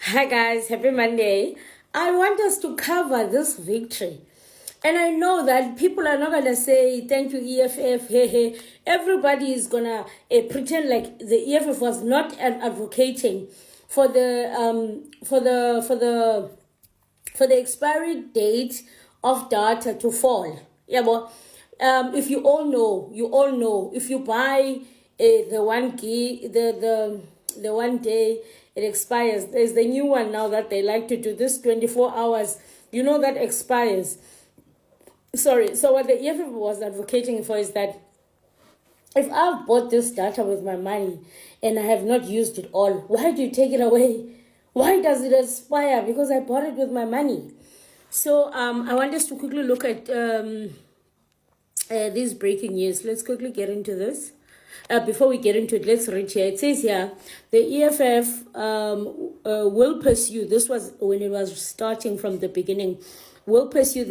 Hi guys, happy Monday. I want us to cover this victory. And I know that people are not going to say thank you EFF, hey hey. Everybody is going to pretend like the EFF was not advocating for the expiry date of data to fall. Yeah, but if you all know, if you buy the 1 gig, the 1 day it expires. There's the new one now that they like to do, this 24 hours. You know that expires. Sorry. So what the EFF was advocating for is that if I've bought this data with my money and I have not used it all, why do you take it away? Why does it expire? Because I bought it with my money. So I want us to quickly look at this breaking news. Let's quickly get into this. Before we get into it, let's read here. It says here, the EFF will pursue, this was when it was starting from the beginning, will pursue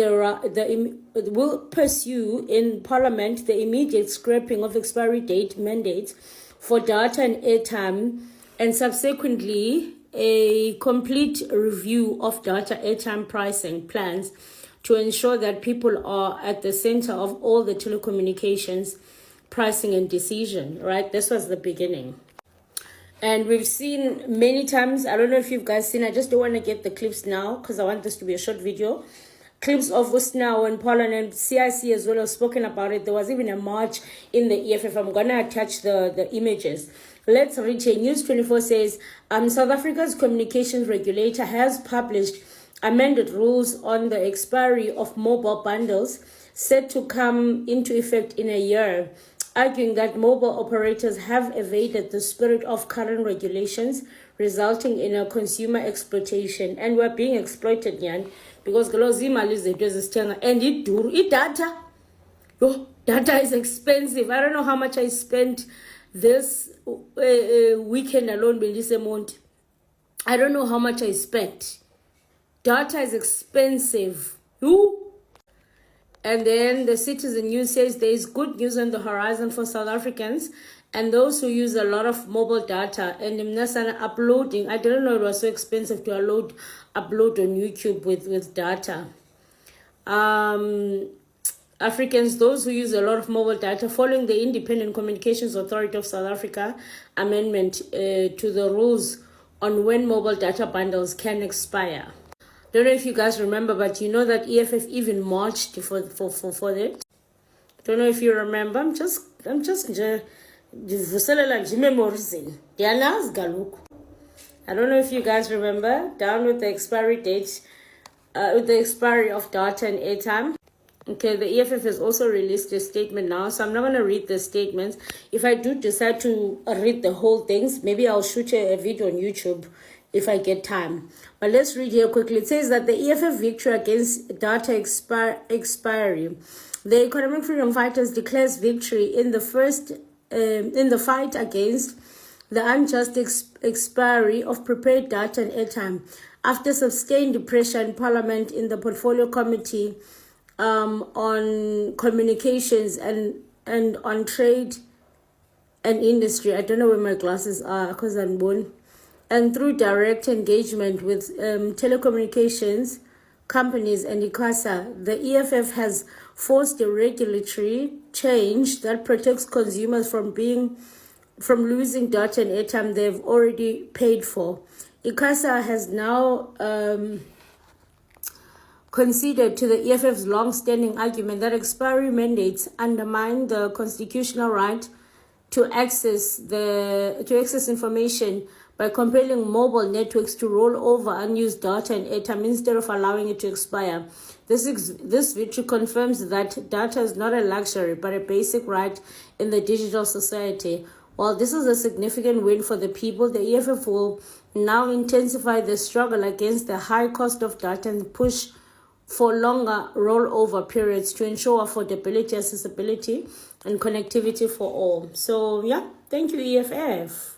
will pursue in Parliament the immediate scrapping of expiry date mandates for data and airtime, and subsequently a complete review of data airtime pricing plans to ensure that people are at the center of all the telecommunications pricing and decision, right? This was the beginning. And we've seen many times, I don't know if you guys seen, I just don't want to get the clips now because I want this to be a short video. Clips of us now and Parliament, CIC as well have spoken about it. There was even a march in the EFF. I'm going to attach the images. Let's read here. News 24 says, South Africa's communications regulator has published amended rules on the expiry of mobile bundles set to come into effect in a year, arguing that mobile operators have evaded the spirit of current regulations, resulting in a consumer exploitation. And we're being exploited, Jan, because and data. Oh, data is expensive. I don't know how much I spent this weekend alone, Belisemont. I don't know how much I spent. Data is expensive. Ooh. And then the Citizen News says there is good news on the horizon for South Africans and those who use a lot of mobile data. And uploading, I didn't know it was so expensive to upload on YouTube with data. Africans, those who use a lot of mobile data, following the Independent Communications Authority of South Africa amendment to the rules on when mobile data bundles can expire. Don't know if you guys remember, but you know that EFF even marched for that. Don't know if you remember. I'm just memories. I don't know if you guys remember. Down with the expiry date, with the expiry of data and airtime. Okay, the EFF has also released a statement now, so I'm not going to read the statements. If I do decide to read the whole things, maybe I'll shoot a video on YouTube if I get time. But let's read here quickly. It says that the EFF victory against data expiry. The Economic Freedom Fighters declares victory in the fight against the unjust expiry of prepaid data and airtime after sustained pressure in Parliament in the Portfolio Committee on Communications and on Trade and Industry. I don't know where my glasses are because I'm born. And through direct engagement with telecommunications companies and ICASA, the EFF has forced a regulatory change that protects consumers from losing data and airtime they've already paid for. ICASA has now conceded to the EFF's long-standing argument that expiry mandates undermine the constitutional right to access information by compelling mobile networks to roll over unused data and airtime instead of allowing it to expire. This victory confirms that data is not a luxury but a basic right in the digital society. While this is a significant win for the people, the EFF will now intensify the struggle against the high cost of data and push for longer rollover periods to ensure affordability, accessibility, and connectivity for all. So, yeah, thank you, EFF.